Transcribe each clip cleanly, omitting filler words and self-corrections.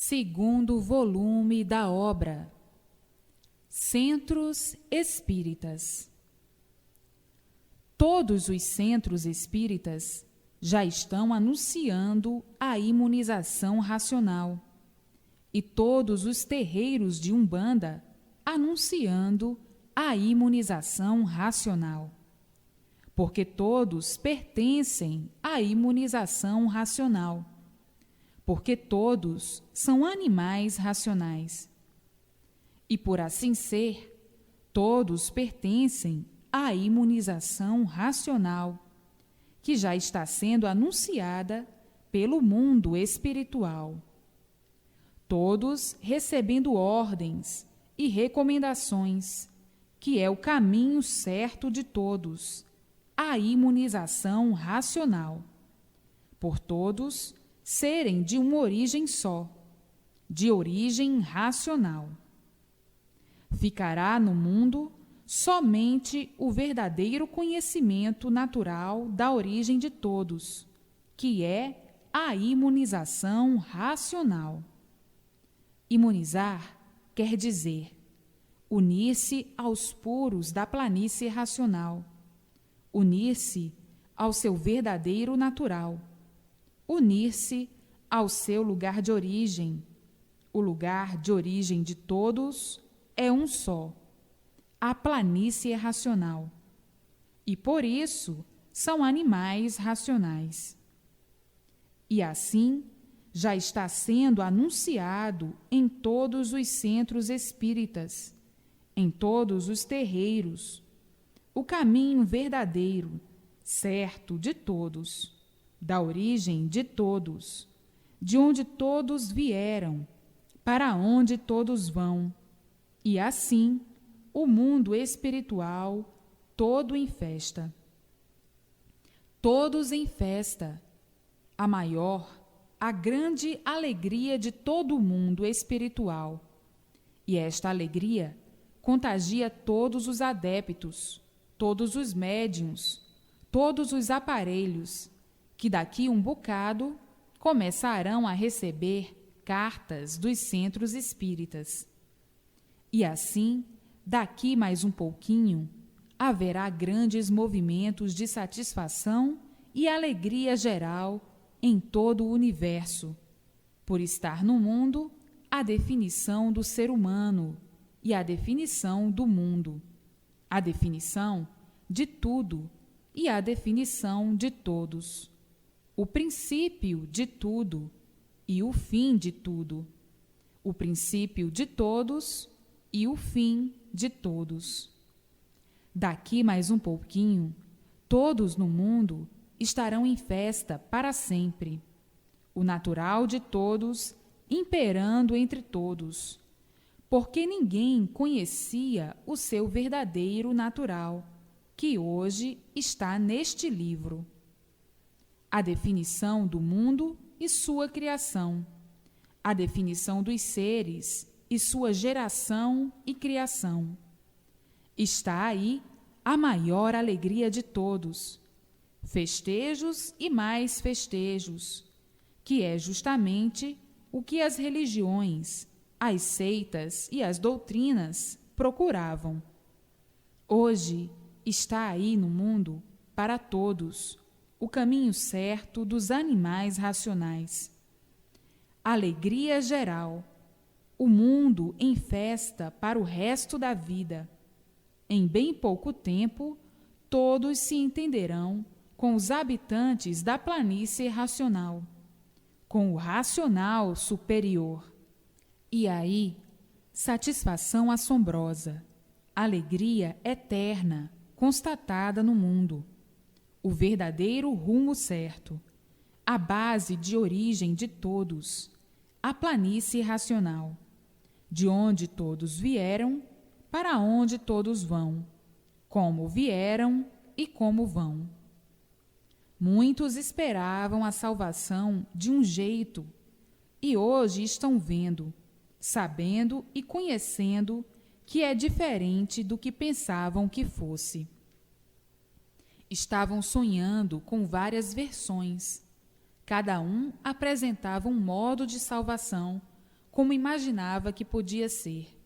segundo volume da obra Centros Espíritas. Todos os centros espíritas já estão anunciando a imunização racional e todos os terreiros de Umbanda anunciando a imunização racional, porque todos pertencem à imunização racional, porque todos são animais racionais. E por assim ser, todos pertencem à imunização racional, que já está sendo anunciada pelo mundo espiritual. Todos recebendo ordens e recomendações, que é o caminho certo de todos, a imunização racional. Por todos serem de uma origem só, de origem racional. Ficará no mundo somente o verdadeiro conhecimento natural da origem de todos, que é a imunização racional. Imunizar quer dizer unir-se aos puros da planície racional, unir-se ao seu verdadeiro natural, unir-se ao seu lugar de origem. O lugar de origem de todos é um só, a planície racional. E por isso são animais racionais. E assim já está sendo anunciado em todos os centros espíritas, em todos os terreiros, o caminho verdadeiro, certo de todos, da origem de todos, de onde todos vieram, para onde todos vão, e assim o mundo espiritual todo em festa. Todos em festa, a maior, a grande alegria de todo o mundo espiritual. E esta alegria contagia todos os adeptos, todos os médiuns, todos os aparelhos, que daqui um bocado começarão a receber cartas dos centros espíritas. E assim, daqui mais um pouquinho, haverá grandes movimentos de satisfação e alegria geral em todo o universo, por estar no mundo a definição do ser humano e a definição do mundo, a definição de tudo e a definição de todos, o princípio de tudo e o fim de tudo, o princípio de todos e o fim de todos. Daqui mais um pouquinho, todos no mundo estarão em festa para sempre, o natural de todos imperando entre todos, porque ninguém conhecia o seu verdadeiro natural, que hoje está neste livro. A definição do mundo e sua criação, a definição dos seres e sua geração e criação. Está aí a maior alegria de todos, festejos e mais festejos, que é justamente o que as religiões, as seitas e as doutrinas procuravam. Hoje está aí no mundo, para todos, o caminho certo dos animais racionais. Alegria geral, o mundo em festa para o resto da vida. Em bem pouco tempo, todos se entenderão com os habitantes da planície racional, com o racional superior. E aí, satisfação assombrosa, alegria eterna constatada no mundo, o verdadeiro rumo certo, a base de origem de todos, a planície racional, de onde todos vieram, para onde todos vão, como vieram e como vão. Muitos esperavam a salvação de um jeito e hoje estão vendo, sabendo e conhecendo que é diferente do que pensavam que fosse. Estavam sonhando com várias versões. Cada um apresentava um modo de salvação, como imaginava que podia ser.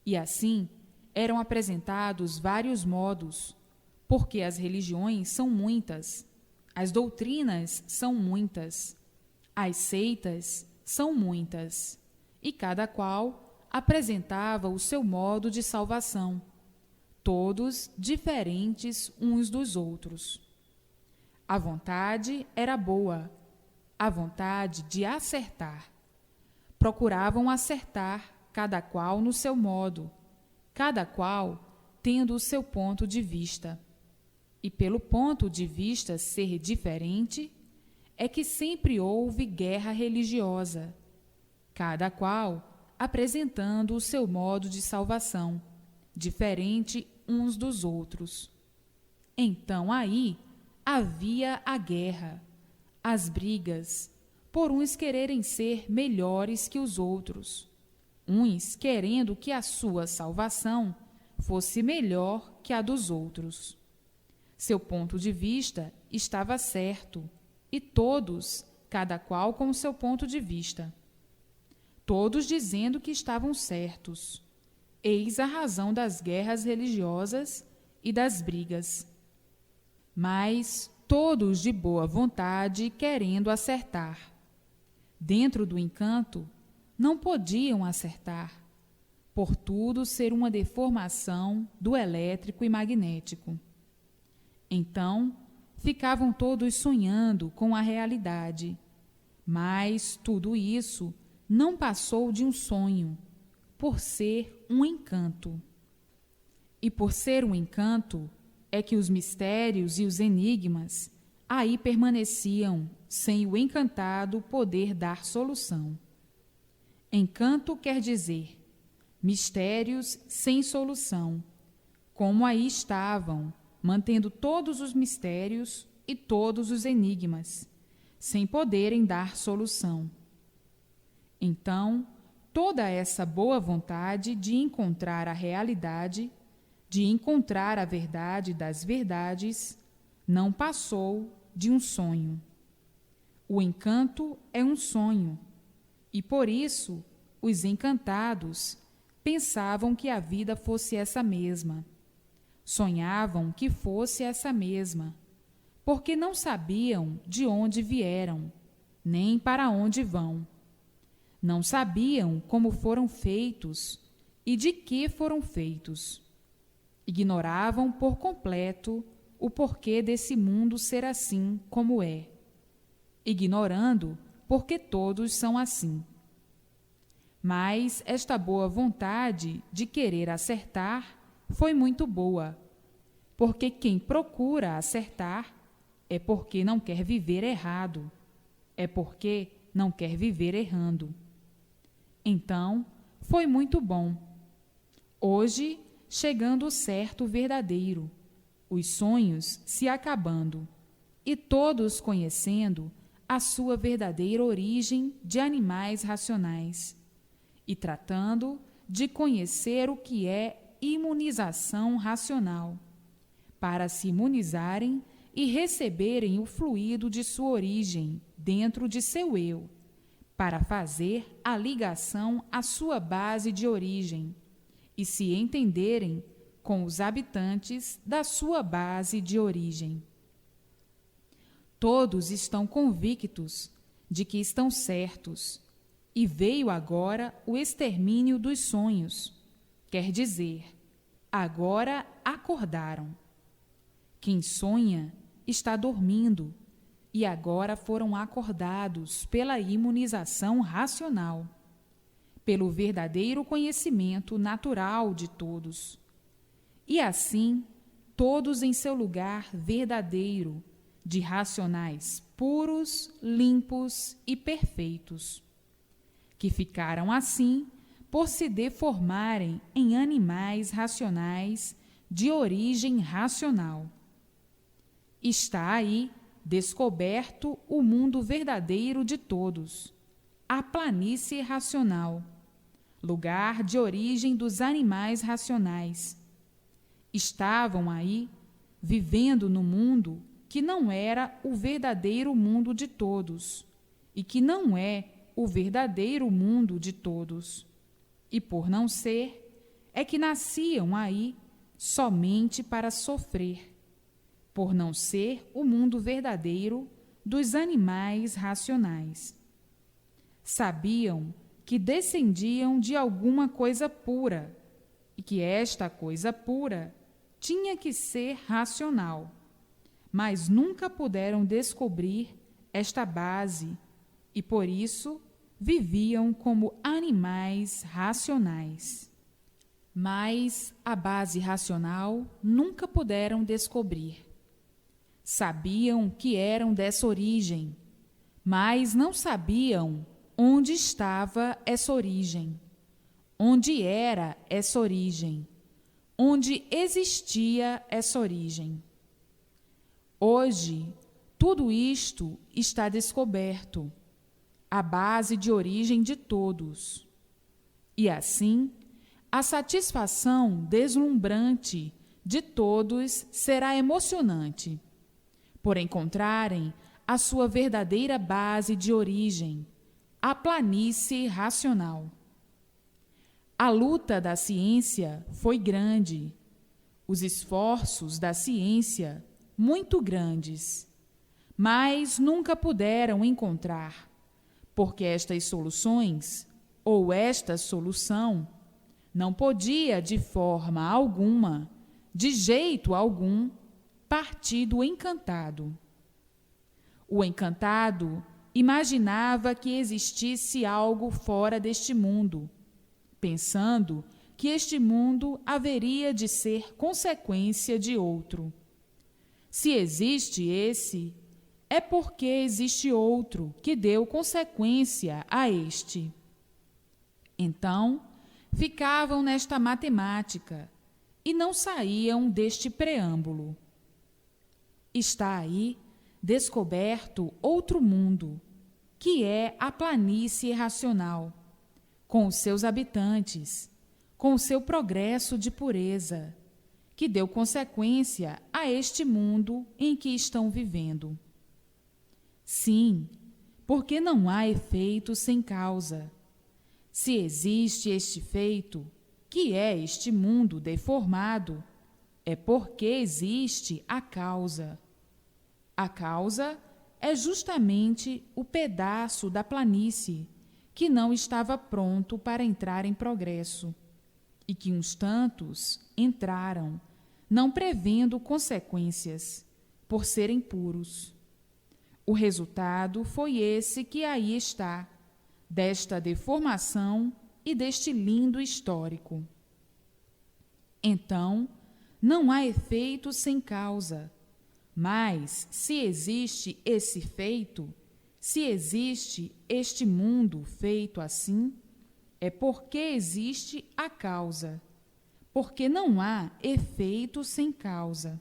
E assim eram apresentados vários modos, porque as religiões são muitas, as doutrinas são muitas, as seitas são muitas, e cada qual apresentava o seu modo de salvação, todos diferentes uns dos outros. A vontade era boa, a vontade de acertar. Procuravam acertar, cada qual no seu modo, cada qual tendo o seu ponto de vista. E pelo ponto de vista ser diferente, é que sempre houve guerra religiosa, cada qual apresentando o seu modo de salvação, diferente uns dos outros. Então aí havia a guerra, as brigas, por uns quererem ser melhores que os outros, uns querendo que a sua salvação fosse melhor que a dos outros. Seu ponto de vista estava certo, e todos, cada qual com o seu ponto de vista. Todos dizendo que estavam certos. Eis a razão das guerras religiosas e das brigas. Mas todos de boa vontade querendo acertar. Dentro do encanto, não podiam acertar, por tudo ser uma deformação do elétrico e magnético. Então, ficavam todos sonhando com a realidade, mas tudo isso não passou de um sonho, por ser um encanto. E por ser um encanto, é que os mistérios e os enigmas aí permaneciam, sem o encantado poder dar solução. Encanto quer dizer mistérios sem solução, como aí estavam, mantendo todos os mistérios e todos os enigmas, sem poderem dar solução. Então, toda essa boa vontade de encontrar a realidade, de encontrar a verdade das verdades, não passou de um sonho. O encanto é um sonho, e por isso os encantados pensavam que a vida fosse essa mesma. Sonhavam que fosse essa mesma, porque não sabiam de onde vieram, nem para onde vão. Não sabiam como foram feitos e de que foram feitos. Ignoravam por completo o porquê desse mundo ser assim como é, ignorando porque todos são assim. Mas esta boa vontade de querer acertar foi muito boa, porque quem procura acertar é porque não quer viver errado, é porque não quer viver errando. Então, foi muito bom. Hoje, chegando o certo verdadeiro, os sonhos se acabando, e todos conhecendo a sua verdadeira origem de animais racionais, e tratando de conhecer o que é imunização racional, para se imunizarem e receberem o fluido de sua origem dentro de seu eu, para fazer a ligação à sua base de origem e se entenderem com os habitantes da sua base de origem. Todos estão convictos de que estão certos, e veio agora o extermínio dos sonhos, quer dizer, agora acordaram. Quem sonha está dormindo, e agora foram acordados pela imunização racional, pelo verdadeiro conhecimento natural de todos. E assim, todos em seu lugar verdadeiro, de racionais puros, limpos e perfeitos, que ficaram assim por se deformarem em animais racionais de origem racional. Está aí descoberto o mundo verdadeiro de todos, a planície racional, lugar de origem dos animais racionais. Estavam aí vivendo no mundo que não era o verdadeiro mundo de todos e que não é o verdadeiro mundo de todos. E por não ser, é que nasciam aí somente para sofrer, por não ser o mundo verdadeiro dos animais racionais. Sabiam que descendiam de alguma coisa pura e que esta coisa pura tinha que ser racional, mas nunca puderam descobrir esta base e, por isso, viviam como animais racionais. Mas a base racional nunca puderam descobrir. Sabiam que eram dessa origem, mas não sabiam onde estava essa origem, onde era essa origem, onde existia essa origem. Hoje, tudo isto está descoberto, a base de origem de todos. E assim, a satisfação deslumbrante de todos será emocionante, por encontrarem a sua verdadeira base de origem, a planície racional. A luta da ciência foi grande, os esforços da ciência muito grandes, mas nunca puderam encontrar, porque estas soluções, ou esta solução, não podia de forma alguma, de jeito algum, partir do encantado. O encantado imaginava que existisse algo fora deste mundo, pensando que este mundo haveria de ser consequência de outro. Se existe esse, é porque existe outro que deu consequência a este. Então, ficavam nesta matemática e não saíam deste preâmbulo. Está aí descoberto outro mundo, que é a planície racional, com os seus habitantes, com o seu progresso de pureza, que deu consequência a este mundo em que estão vivendo. Sim, porque não há efeito sem causa. Se existe este feito, que é este mundo deformado, é porque existe a causa. A causa é justamente o pedaço da planície que não estava pronto para entrar em progresso, e que uns tantos entraram, não prevendo consequências, por serem puros. O resultado foi esse que aí está, desta deformação e deste lindo histórico. Então, não há efeito sem causa, mas se existe esse feito, se existe este mundo feito assim, é porque existe a causa, porque não há efeito sem causa.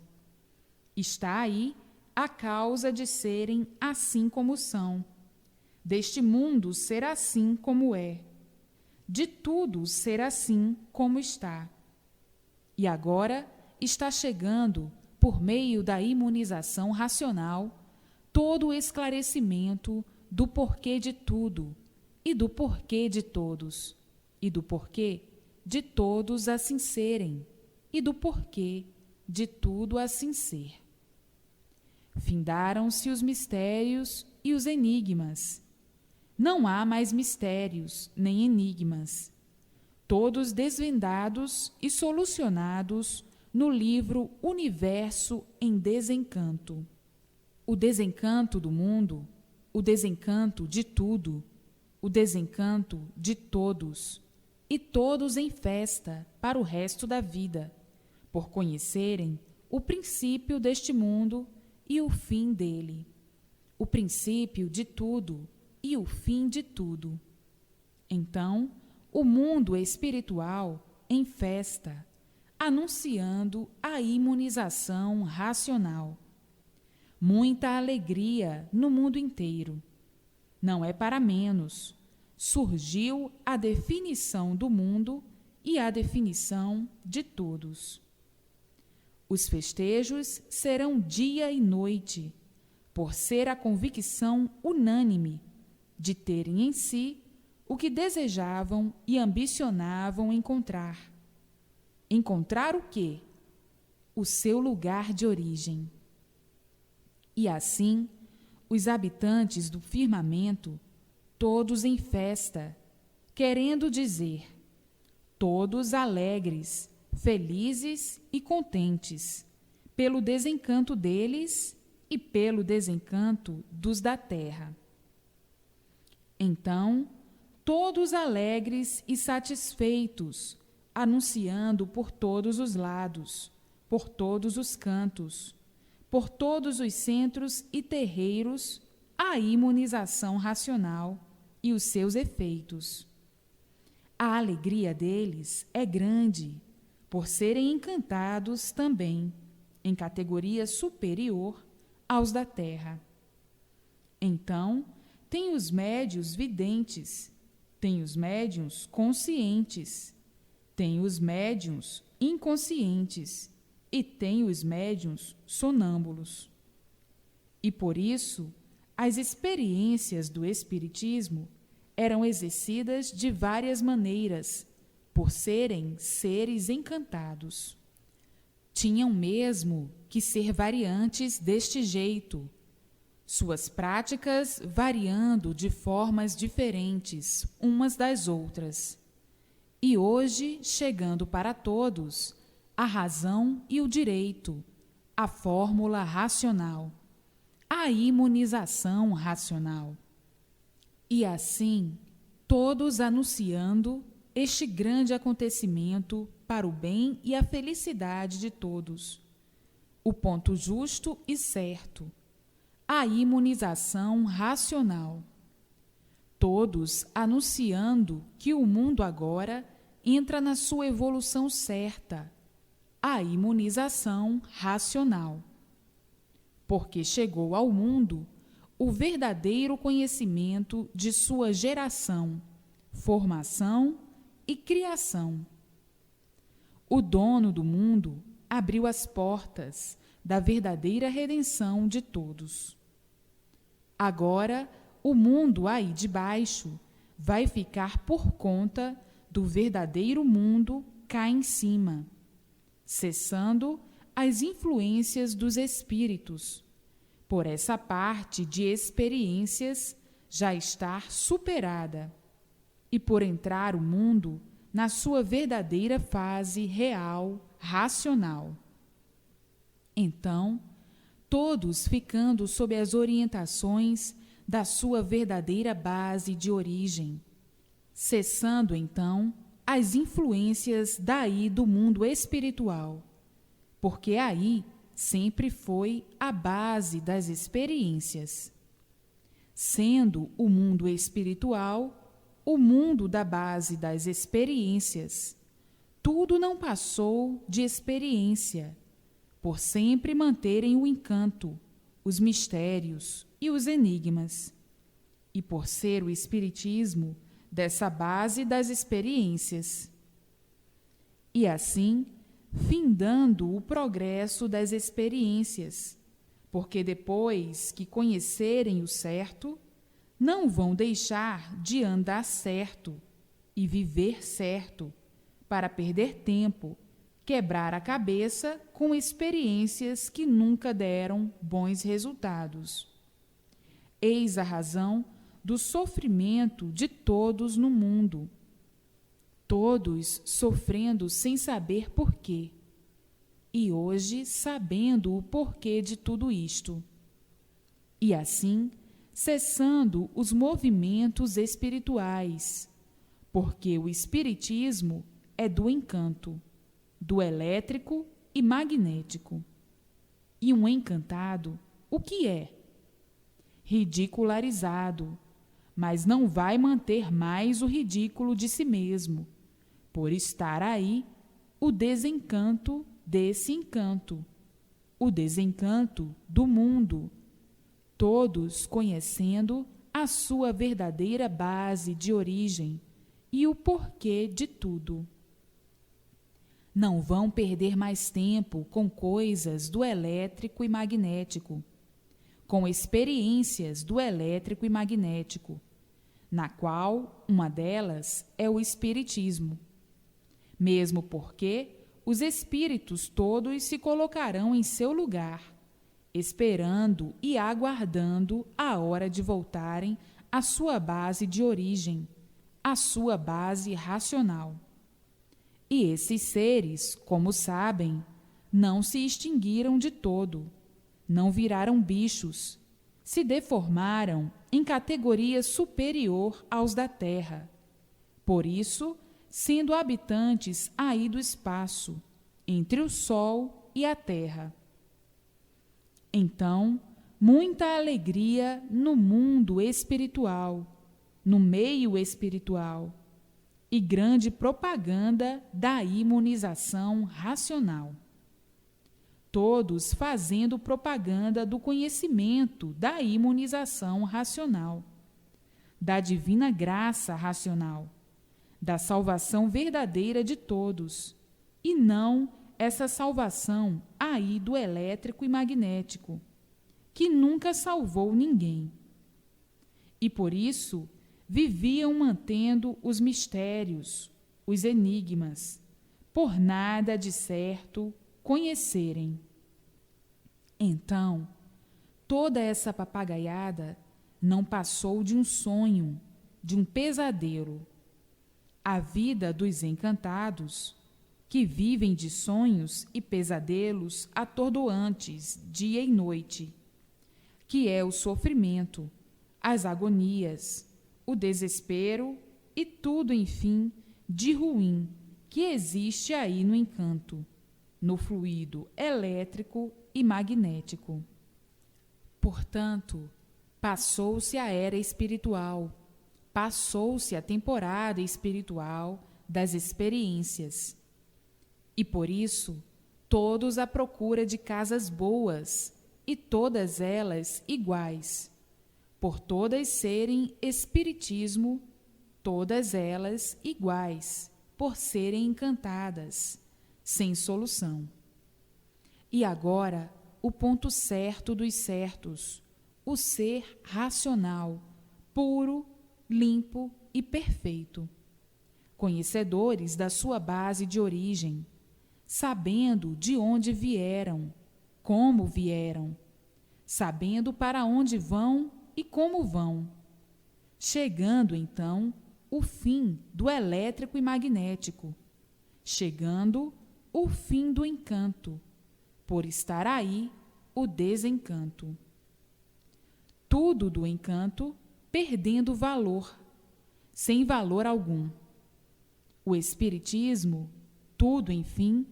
Está aí a causa de serem assim como são, deste mundo ser assim como é, de tudo ser assim como está. E agora está chegando, por meio da imunização racional, todo o esclarecimento do porquê de tudo, e do porquê de todos, e do porquê de todos assim serem, e do porquê de tudo assim ser. Findaram-se os mistérios e os enigmas. Não há mais mistérios nem enigmas, todos desvendados e solucionados no livro Universo em Desencanto. O desencanto do mundo, o desencanto de tudo, o desencanto de todos, e todos em festa para o resto da vida, por conhecerem o princípio deste mundo e o fim dele, o princípio de tudo e o fim de tudo. Então, o mundo espiritual em festa, anunciando a imunização racional. Muita alegria no mundo inteiro. Não é para menos. Surgiu a definição do mundo e a definição de todos. Os festejos serão dia e noite, por ser a convicção unânime de terem em si o que desejavam e ambicionavam encontrar. Encontrar o quê? O seu lugar de origem. E assim, os habitantes do firmamento, todos em festa, querendo dizer, todos alegres, felizes e contentes, pelo desencanto deles e pelo desencanto dos da terra. Então, todos alegres e satisfeitos, anunciando por todos os lados, por todos os cantos, por todos os centros e terreiros, a imunização racional e os seus efeitos. A alegria deles é grande, por serem encantados também, em categoria superior aos da terra. Então, tem os médios videntes, tem os médiuns conscientes, tem os médiuns inconscientes e tem os médiuns sonâmbulos. E por isso, as experiências do espiritismo eram exercidas de várias maneiras, por serem seres encantados. Tinham mesmo que ser variantes deste jeito, suas práticas variando de formas diferentes umas das outras. E hoje, chegando para todos, a razão e o direito, a fórmula racional, a imunização racional. E assim, todos anunciando este grande acontecimento para o bem e a felicidade de todos. O ponto justo e certo, a imunização racional. Todos anunciando que o mundo agora entra na sua evolução certa, a imunização racional. Porque chegou ao mundo o verdadeiro conhecimento de sua geração, formação e criação. O dono do mundo abriu as portas da verdadeira redenção de todos. Agora, o mundo aí de baixo vai ficar por conta do verdadeiro mundo cá em cima, cessando as influências dos espíritos, por essa parte de experiências já estar superada, e por entrar o mundo na sua verdadeira fase real, racional. Então, todos ficando sob as orientações da sua verdadeira base de origem, cessando então as influências daí do mundo espiritual, porque aí sempre foi a base das experiências. Sendo o mundo espiritual o mundo da base das experiências, tudo não passou de experiência, por sempre manterem o encanto, os mistérios e os enigmas, e por ser o espiritismo dessa base das experiências. E assim, findando o progresso das experiências, porque depois que conhecerem o certo, não vão deixar de andar certo e viver certo, para perder tempo, quebrar a cabeça com experiências que nunca deram bons resultados. Eis a razão do sofrimento de todos no mundo, todos sofrendo sem saber porquê, e hoje sabendo o porquê de tudo isto. E assim, cessando os movimentos espirituais, porque o espiritismo é do encanto, do elétrico e magnético. E um encantado, o que é? Ridicularizado, mas não vai manter mais o ridículo de si mesmo, por estar aí o desencanto desse encanto, o desencanto do mundo, todos conhecendo a sua verdadeira base de origem e o porquê de tudo. Não vão perder mais tempo com coisas do elétrico e magnético, com experiências do elétrico e magnético, na qual uma delas é o espiritismo. Mesmo porque os espíritos todos se colocarão em seu lugar, esperando e aguardando a hora de voltarem à sua base de origem, à sua base racional. E esses seres, como sabem, não se extinguiram de todo, não viraram bichos, se deformaram em categoria superior aos da Terra. Por isso, sendo habitantes aí do espaço, entre o Sol e a Terra. Então, muita alegria no mundo espiritual, no meio espiritual, e grande propaganda da imunização racional. Todos fazendo propaganda do conhecimento da imunização racional, da divina graça racional, da salvação verdadeira de todos, e não essa salvação aí do elétrico e magnético, que nunca salvou ninguém. E por isso viviam mantendo os mistérios, os enigmas, por nada de certo conhecerem. Então, toda essa papagaiada não passou de um sonho, de um pesadelo. A vida dos encantados, que vivem de sonhos e pesadelos atordoantes dia e noite, que é o sofrimento, as agonias, o desespero e tudo, enfim, de ruim que existe aí no encanto, no fluido elétrico e magnético. Portanto, passou-se a era espiritual, passou-se a temporada espiritual das experiências. E por isso, todos à procura de casas boas, e todas elas iguais, por todas serem espiritismo, todas elas iguais, por serem encantadas, sem solução. E agora, o ponto certo dos certos, o ser racional, puro, limpo e perfeito, conhecedores da sua base de origem, sabendo de onde vieram, como vieram, sabendo para onde vão e como vão, chegando então o fim do elétrico e magnético, chegando o fim do encanto, por estar aí o desencanto. Tudo do encanto perdendo valor, sem valor algum. O espiritismo, tudo, enfim,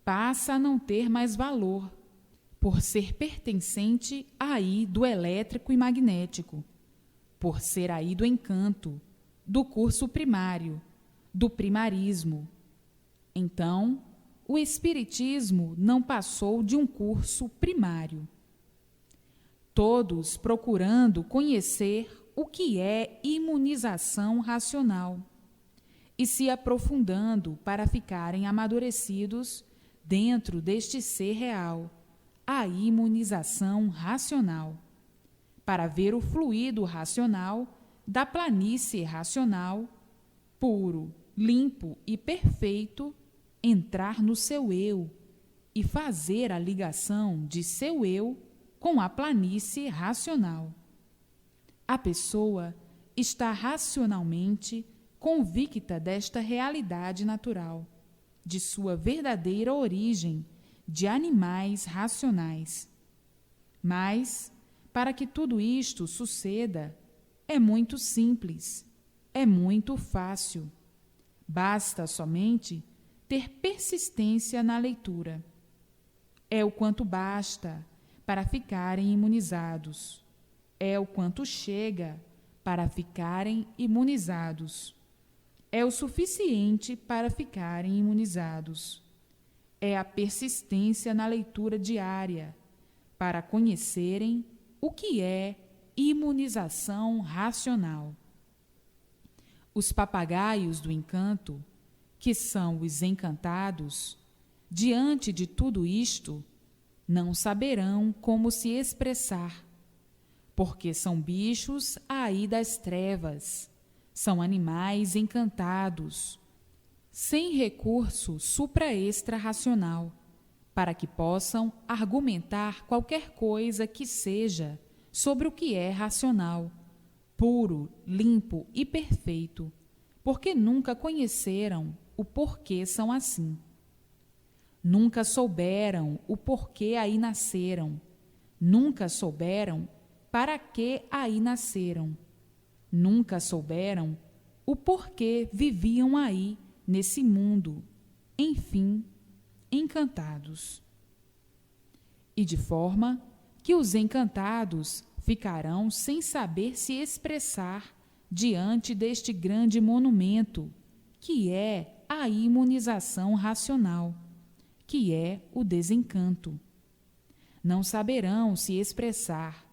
passa a não ter mais valor, por ser pertencente aí do elétrico e magnético, por ser aí do encanto, do curso primário, do primarismo. Então, o espiritismo não passou de um curso primário. Todos procurando conhecer o que é imunização racional e se aprofundando para ficarem amadurecidos dentro deste ser real, a imunização racional, para ver o fluido racional da planície racional, puro, limpo e perfeito, entrar no seu eu e fazer a ligação de seu eu com a planície racional. A pessoa está racionalmente convicta desta realidade natural, de sua verdadeira origem de animais racionais. Mas, para que tudo isto suceda, é muito simples, é muito fácil. Basta somente ter persistência na leitura. É o quanto basta para ficarem imunizados. É o quanto chega para ficarem imunizados. É o suficiente para ficarem imunizados. É a persistência na leitura diária para conhecerem o que é imunização racional. Os papagaios do encanto, que são os encantados, diante de tudo isto, não saberão como se expressar, porque são bichos aí das trevas, São animais encantados, sem recurso supra-extra-racional, para que possam argumentar qualquer coisa que seja sobre o que é racional, puro, limpo e perfeito, porque nunca conheceram o porquê são assim. Nunca souberam o porquê aí nasceram, nunca souberam para que aí nasceram, nunca souberam o porquê viviam aí nesse mundo, enfim, encantados. E de forma que os encantados ficarão sem saber se expressar diante deste grande monumento, que é a imunização racional, que é o desencanto. Não saberão se expressar,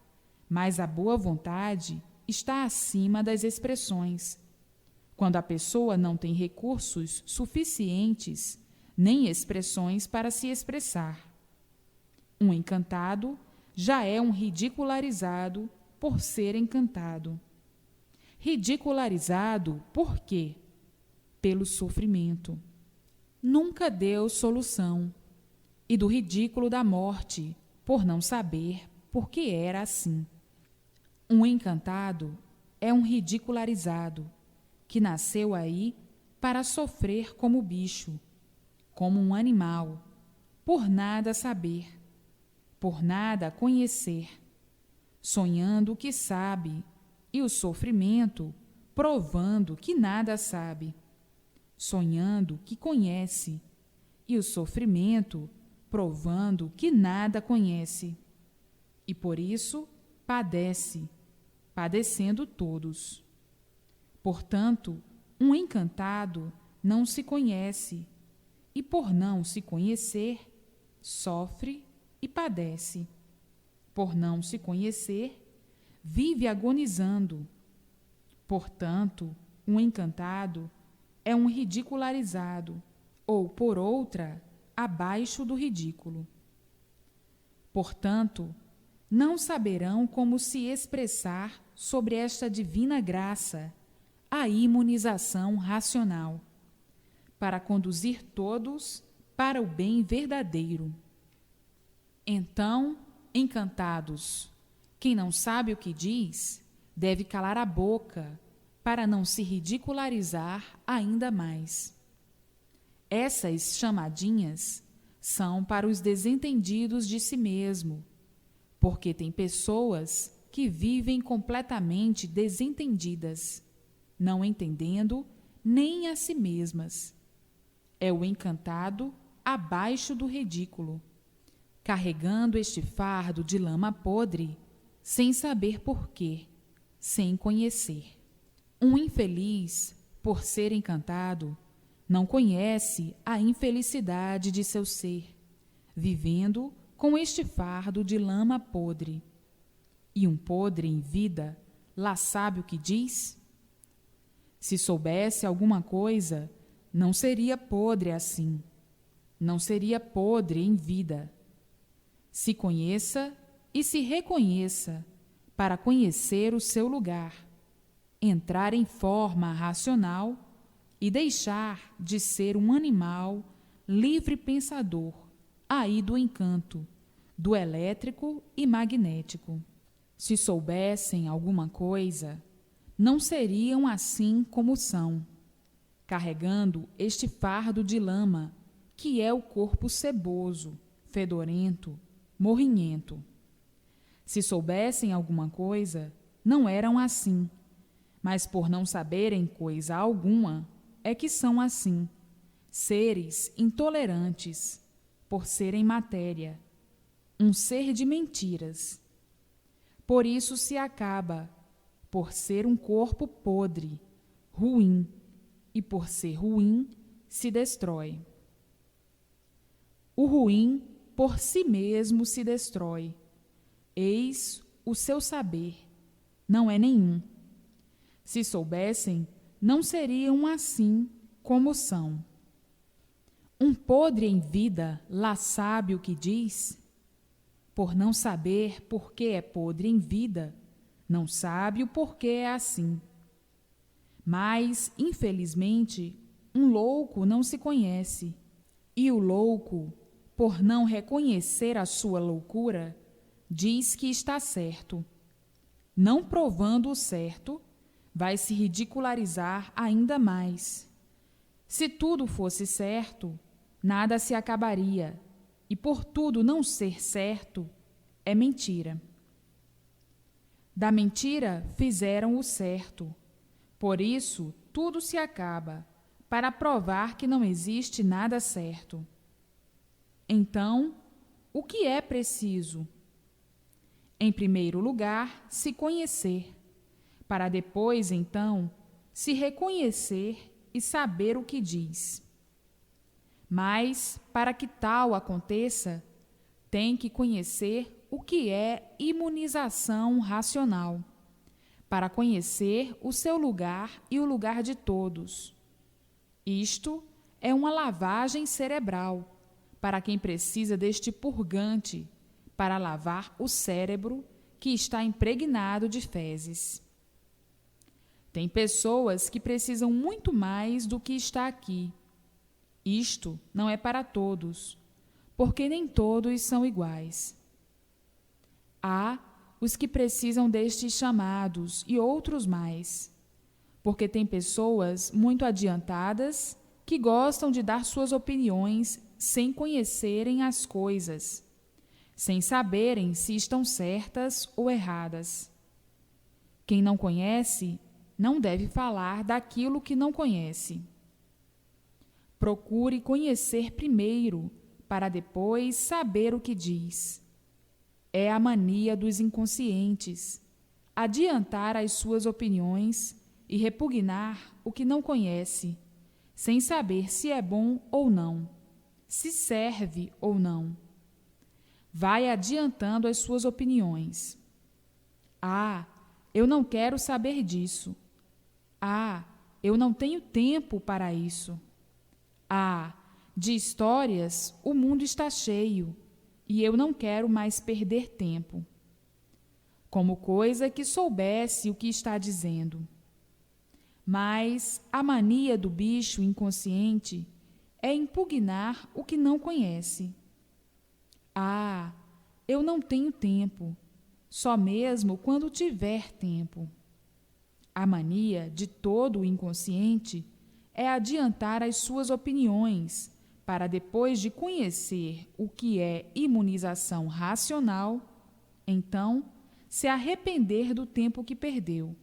mas a boa vontade está acima das expressões. Quando a pessoa não tem recursos suficientes, nem expressões para se expressar. Um encantado já é um ridicularizado por ser encantado. Ridicularizado por quê? Pelo sofrimento. Nunca deu solução. E do ridículo da morte, por não saber por que era assim. Um encantado é um ridicularizado, que nasceu aí para sofrer como bicho, como um animal, por nada saber, por nada conhecer, sonhando que sabe, e o sofrimento provando que nada sabe, sonhando que conhece, e o sofrimento provando que nada conhece, e por isso padece, padecendo todos. Portanto, um encantado não se conhece, e por não se conhecer, sofre e padece. Por não se conhecer, vive agonizando. Portanto, um encantado é um ridicularizado, ou, por outra, abaixo do ridículo. Portanto, não saberão como se expressar sobre esta divina graça, a imunização racional, para conduzir todos para o bem verdadeiro. Então, encantados, quem não sabe o que diz, deve calar a boca, para não se ridicularizar ainda mais. Essas chamadinhas são para os desentendidos de si mesmo, porque tem pessoas que vivem completamente desentendidas, não entendendo nem a si mesmas. É o encantado abaixo do ridículo, carregando este fardo de lama podre, sem saber porquê, sem conhecer. Um infeliz, por ser encantado, não conhece a infelicidade de seu ser, vivendo com este fardo de lama podre. E um podre em vida, lá sabe o que diz? Se soubesse alguma coisa, não seria podre assim, não seria podre em vida. Se conheça e se reconheça, para conhecer o seu lugar, entrar em forma racional e deixar de ser um animal livre pensador, aí do encanto, do elétrico e magnético. Se soubessem alguma coisa, não seriam assim como são, carregando este fardo de lama, que é o corpo seboso, fedorento, morrinhento. Se soubessem alguma coisa, não eram assim, mas por não saberem coisa alguma, é que são assim, seres intolerantes, por serem matéria, um ser de mentiras. Por isso se acaba, por ser um corpo podre, ruim, e por ser ruim, se destrói. O ruim por si mesmo se destrói. Eis o seu saber, não é nenhum. Se soubessem, não seriam assim como são. Um podre em vida lá sabe o que diz? Por não saber por que é podre em vida, não sabe o porquê é assim. Mas, infelizmente, um louco não se conhece, e o louco, por não reconhecer a sua loucura, diz que está certo. Não provando o certo, vai se ridicularizar ainda mais. Se tudo fosse certo, nada se acabaria, e por tudo não ser certo, é mentira. Da mentira fizeram o certo. Por isso, tudo se acaba, para provar que não existe nada certo. Então, o que é preciso? Em primeiro lugar, se conhecer, para depois, então, se reconhecer e saber o que diz. Mas, para que tal aconteça, tem que conhecer o que é imunização racional, para conhecer o seu lugar e o lugar de todos. Isto é uma lavagem cerebral, para quem precisa deste purgante, para lavar o cérebro que está impregnado de fezes. Tem pessoas que precisam muito mais do que está aqui. Isto não é para todos, porque nem todos são iguais. Há os que precisam destes chamados e outros mais, porque tem pessoas muito adiantadas que gostam de dar suas opiniões sem conhecerem as coisas, sem saberem se estão certas ou erradas. Quem não conhece não deve falar daquilo que não conhece. Procure conhecer primeiro, para depois saber o que diz. É a mania dos inconscientes, adiantar as suas opiniões e repugnar o que não conhece, sem saber se é bom ou não, se serve ou não. Vai adiantando as suas opiniões. Ah, eu não quero saber disso. Ah, eu não tenho tempo para isso. Ah, de histórias o mundo está cheio, e eu não quero mais perder tempo. Como coisa que soubesse o que está dizendo. Mas a mania do bicho inconsciente é impugnar o que não conhece. Ah, eu não tenho tempo, só mesmo quando tiver tempo. A mania de todo o inconsciente é adiantar as suas opiniões, para depois de conhecer o que é imunização racional, então se arrepender do tempo que perdeu.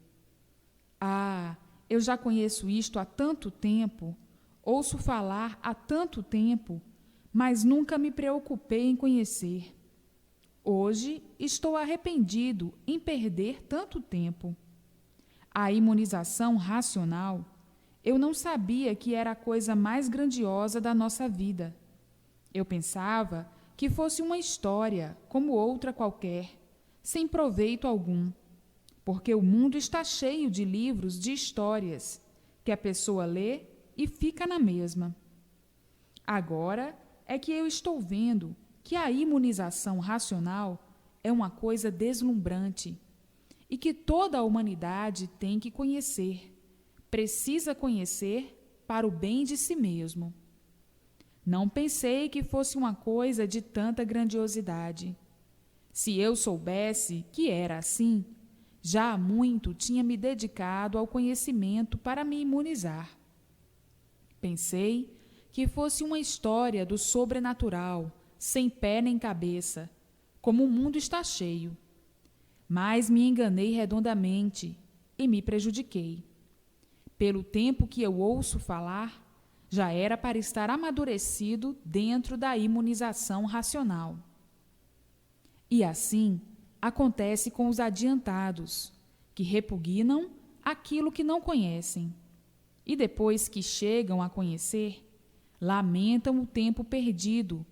Ah, eu já conheço isto há tanto tempo, ouço falar há tanto tempo, mas nunca me preocupei em conhecer. Hoje estou arrependido em perder tanto tempo. A imunização racional, eu não sabia que era a coisa mais grandiosa da nossa vida. Eu pensava que fosse uma história, como outra qualquer, sem proveito algum, porque o mundo está cheio de livros de histórias, que a pessoa lê e fica na mesma. Agora é que eu estou vendo que a imunização racional é uma coisa deslumbrante e que toda a humanidade tem que conhecer, precisa conhecer para o bem de si mesmo. Não pensei que fosse uma coisa de tanta grandiosidade. Se eu soubesse que era assim, já há muito tinha me dedicado ao conhecimento para me imunizar. Pensei que fosse uma história do sobrenatural, sem pé nem cabeça, como o mundo está cheio. Mas me enganei redondamente e me prejudiquei. Pelo tempo que eu ouço falar, já era para estar amadurecido dentro da imunização racional. E assim acontece com os adiantados, que repugnam aquilo que não conhecem, e depois que chegam a conhecer, lamentam o tempo perdido,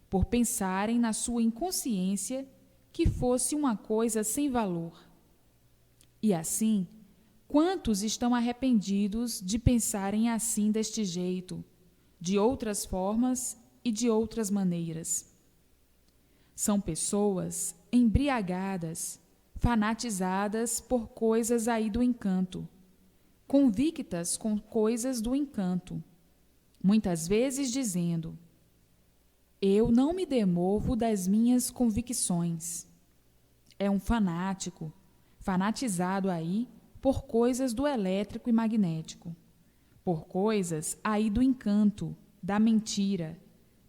por pensarem na sua inconsciência que fosse uma coisa sem valor. E assim, quantos estão arrependidos de pensarem assim deste jeito, de outras formas e de outras maneiras? São pessoas embriagadas, fanatizadas por coisas aí do encanto, convictas com coisas do encanto, muitas vezes dizendo: eu não me demovo das minhas convicções. É um fanático, fanatizado aí por coisas do elétrico e magnético, por coisas aí do encanto, da mentira,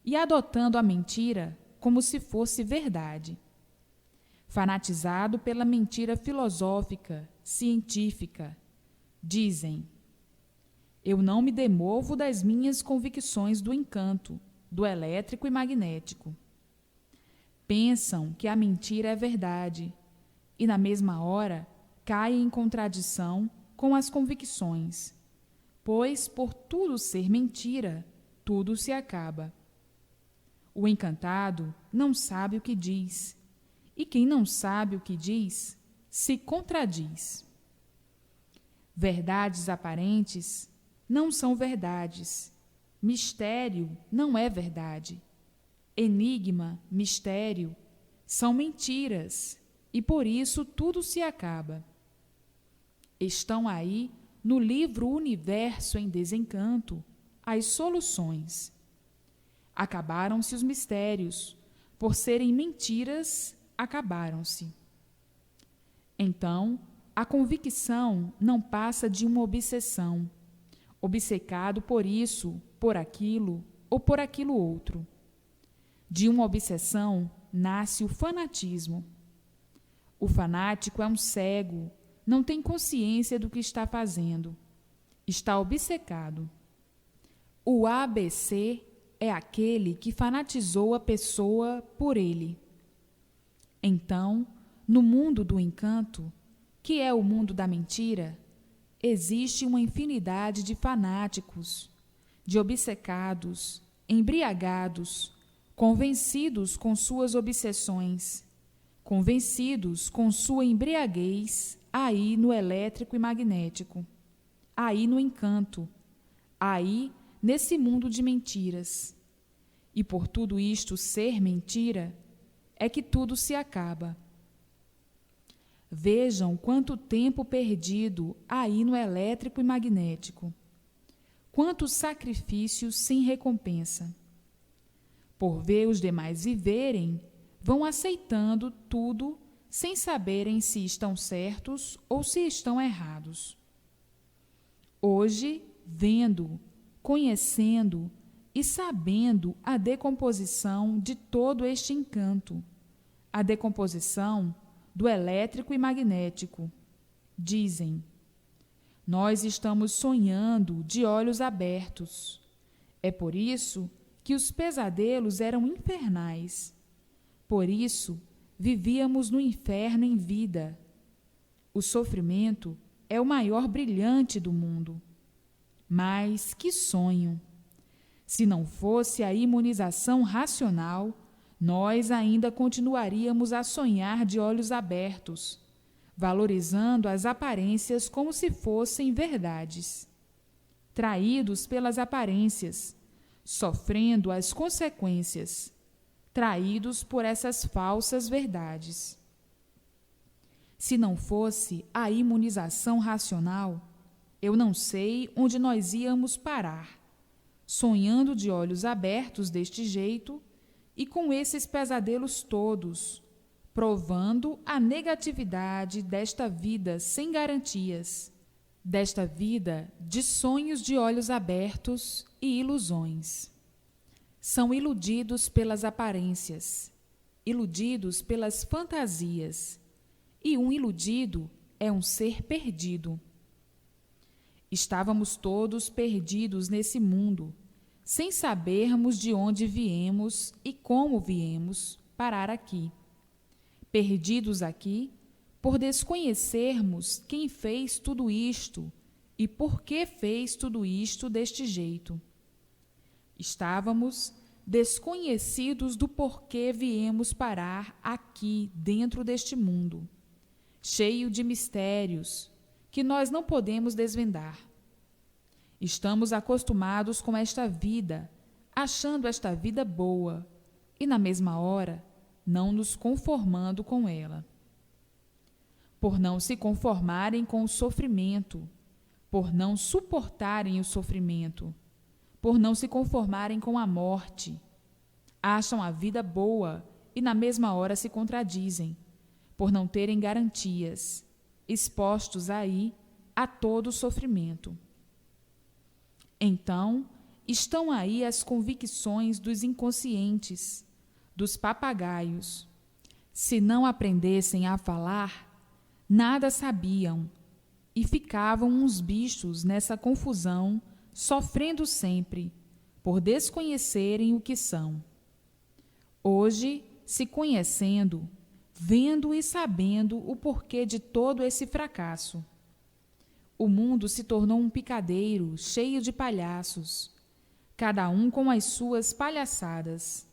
e adotando a mentira como se fosse verdade. Fanatizado pela mentira filosófica, científica, dizem: eu não me demovo das minhas convicções do encanto, do elétrico e magnético. Pensam que a mentira é verdade e, na mesma hora, caem em contradição com as convicções, pois, por tudo ser mentira, tudo se acaba. O encantado não sabe o que diz, e quem não sabe o que diz, se contradiz. Verdades aparentes não são verdades. Mistério não é verdade. Enigma, mistério, são mentiras, e por isso tudo se acaba. Estão aí, no livro Universo em Desencanto, as soluções. Acabaram-se os mistérios, por serem mentiras, acabaram-se. Então, a convicção não passa de uma obsessão, obcecado por isso, por aquilo ou por aquilo outro. De uma obsessão nasce o fanatismo. O fanático é um cego, não tem consciência do que está fazendo. Está obcecado. O ABC é aquele que fanatizou a pessoa por ele. Então, no mundo do encanto, que é o mundo da mentira, existe uma infinidade de fanáticos, de obcecados, embriagados, convencidos com suas obsessões, convencidos com sua embriaguez aí no elétrico e magnético, aí no encanto, aí nesse mundo de mentiras. E por tudo isto ser mentira, é que tudo se acaba. Vejam quanto tempo perdido aí no elétrico e magnético. Quantos sacrifícios sem recompensa. Por ver os demais viverem, vão aceitando tudo sem saberem se estão certos ou se estão errados. Hoje, vendo, conhecendo e sabendo a decomposição de todo este encanto, a decomposição do elétrico e magnético, dizem: nós estamos sonhando de olhos abertos. É por isso que os pesadelos eram infernais. Por isso vivíamos no inferno em vida. O sofrimento é o maior brilhante do mundo. Mas que sonho! Se não fosse a imunização racional, nós ainda continuaríamos a sonhar de olhos abertos, valorizando as aparências como se fossem verdades. Traídos pelas aparências, sofrendo as consequências, traídos por essas falsas verdades. Se não fosse a imunização racional, eu não sei onde nós íamos parar, sonhando de olhos abertos deste jeito e com esses pesadelos todos, provando a negatividade desta vida sem garantias, desta vida de sonhos de olhos abertos e ilusões. São iludidos pelas aparências, iludidos pelas fantasias, e um iludido é um ser perdido. Estávamos todos perdidos nesse mundo, sem sabermos de onde viemos e como viemos parar aqui. Perdidos aqui por desconhecermos quem fez tudo isto e por que fez tudo isto deste jeito. Estávamos desconhecidos do porquê viemos parar aqui dentro deste mundo, cheio de mistérios que nós não podemos desvendar. Estamos acostumados com esta vida, achando esta vida boa e, na mesma hora, não nos conformando com ela. Por não se conformarem com o sofrimento, por não suportarem o sofrimento, por não se conformarem com a morte. Acham a vida boa e na mesma hora se contradizem, por não terem garantias, expostos aí a todo o sofrimento. Então, estão aí as convicções dos inconscientes, dos papagaios. Se não aprendessem a falar, nada sabiam e ficavam uns bichos nessa confusão, sofrendo sempre, por desconhecerem o que são. Hoje, se conhecendo, vendo e sabendo o porquê de todo esse fracasso, o mundo se tornou um picadeiro cheio de palhaços, cada um com as suas palhaçadas.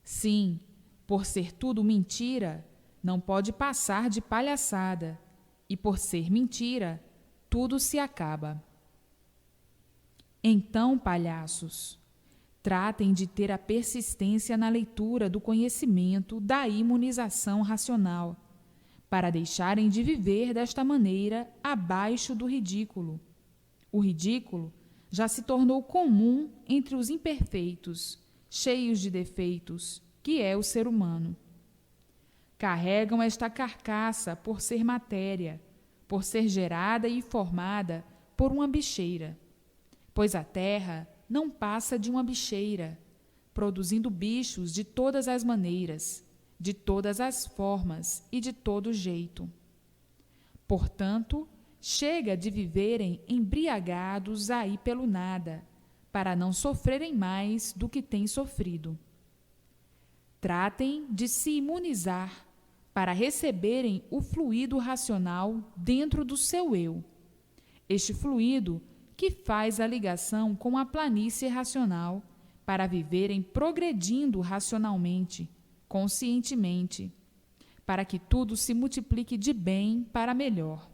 Sim, por ser tudo mentira, não pode passar de palhaçada, e por ser mentira, tudo se acaba. Então, palhaços, tratem de ter a persistência na leitura do conhecimento da imunização racional, para deixarem de viver desta maneira abaixo do ridículo. O ridículo já se tornou comum entre os imperfeitos, cheios de defeitos, que é o ser humano. Carregam esta carcaça por ser matéria, por ser gerada e formada por uma bicheira, pois a terra não passa de uma bicheira, produzindo bichos de todas as maneiras, de todas as formas e de todo jeito. Portanto, chega de viverem embriagados aí pelo nada, para não sofrerem mais do que têm sofrido. Tratem de se imunizar para receberem o fluido racional dentro do seu eu. Este fluido que faz a ligação com a planície racional para viverem progredindo racionalmente, conscientemente, para que tudo se multiplique de bem para melhor.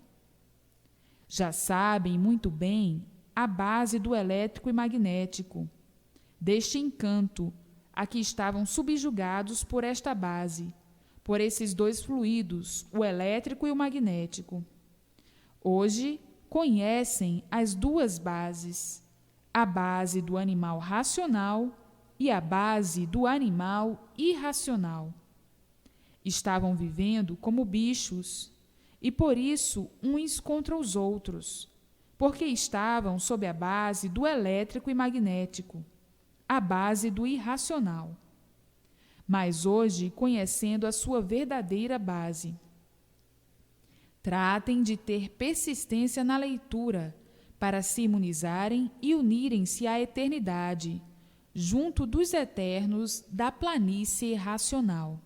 Já sabem muito bem a base do elétrico e magnético, deste encanto a que estavam subjugados por esta base, por esses dois fluidos, o elétrico e o magnético. Hoje conhecem as duas bases, a base do animal racional e a base do animal irracional. Estavam vivendo como bichos, e por isso uns contra os outros, porque estavam sob a base do elétrico e magnético, a base do irracional. Mas hoje, conhecendo a sua verdadeira base, tratem de ter persistência na leitura para se imunizarem e unirem-se à eternidade, junto dos eternos da planície racional.